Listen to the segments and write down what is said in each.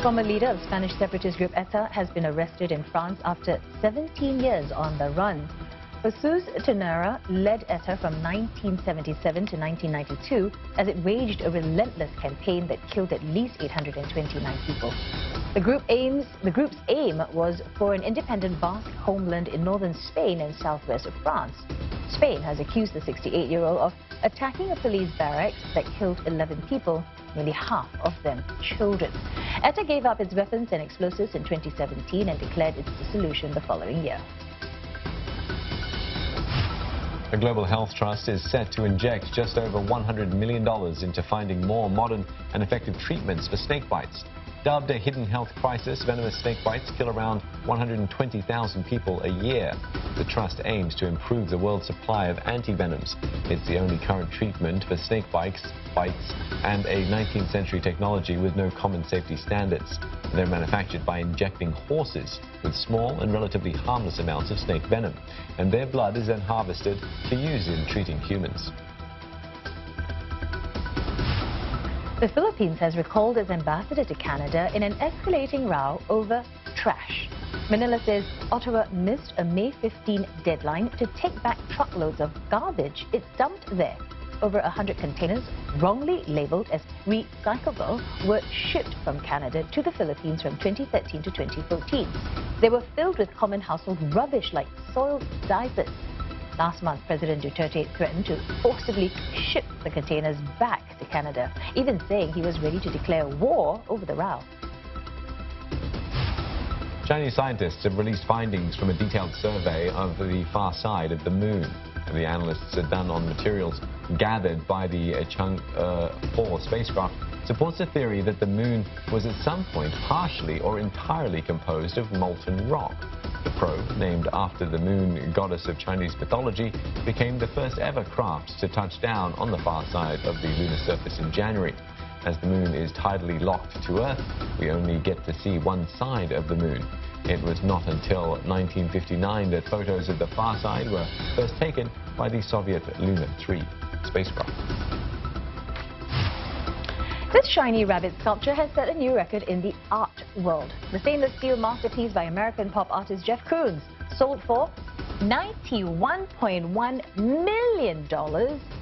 Former leader of Spanish separatist group ETA has been arrested in France after 17 years on the run. Josu Ternera led ETA from 1977 to 1992 as it waged a relentless campaign that killed at least 829 people. The group's aim was for an independent Basque homeland in northern Spain and southwest of France. Spain has accused the 68-year-old of attacking a police barracks that killed 11 people, nearly half of them children. ETA gave up its weapons and explosives in 2017 and declared its dissolution the following year. The Global Health Trust is set to inject just over $100 million into finding more modern and effective treatments for snake bites. Dubbed a hidden health crisis, venomous snake bites kill around 120,000 people a year. The trust aims to improve the world's supply of antivenoms. It's the only current treatment for snake bites and a 19th century technology with no common safety standards. They're manufactured by injecting horses with small and relatively harmless amounts of snake venom, and their blood is then harvested to use in treating humans. The Philippines has recalled its ambassador to Canada in an escalating row over trash. Manila says Ottawa missed a May 15 deadline to take back truckloads of garbage it dumped there. Over 100 containers, wrongly labeled as recyclable, were shipped from Canada to the Philippines from 2013 to 2014. They were filled with common household rubbish like soiled diapers. Last month, President Duterte threatened to forcibly ship the containers back to Canada, even saying he was ready to declare war over the row. Chinese scientists have released findings from a detailed survey of the far side of the moon. The analysts are done on materials gathered by the Chang'e 4 spacecraft supports the theory that the moon was at some point partially or entirely composed of molten rock. The probe, named after the moon goddess of Chinese mythology, became the first ever craft to touch down on the far side of the lunar surface in January. As the moon is tidally locked to Earth, we only get to see one side of the moon. It was not until 1959 that photos of the far side were first taken by the Soviet Lunar 3 spacecraft. This shiny rabbit sculpture has set a new record in the art world. The stainless steel masterpiece by American pop artist Koons sold for $91.1 million,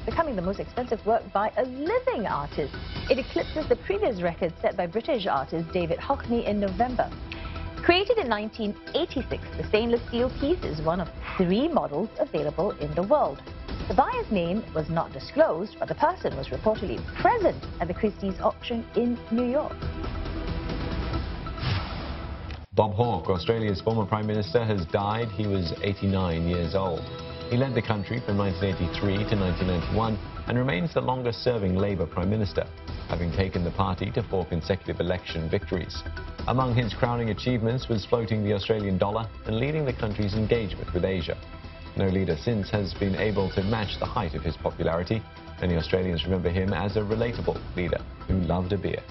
becoming the most expensive work by a living artist. It eclipses the previous record set by British artist David Hawke in November. Created in 1986, the stainless steel piece is one of 3 models available in the world. The buyer's name was not disclosed, but the person was reportedly present at the Christie's auction in New York. Bob Hawke, Australia's former Prime Minister, has died. He was 89 years old. He led the country from 1983 to 1991 and remains the longest-serving Labour Prime Minister, having taken the party to 4 consecutive election victories. Among his crowning achievements was floating the Australian dollar and leading the country's engagement with Asia. No leader since has been able to match the height of his popularity. Many Australians remember him as a relatable leader who loved a beer.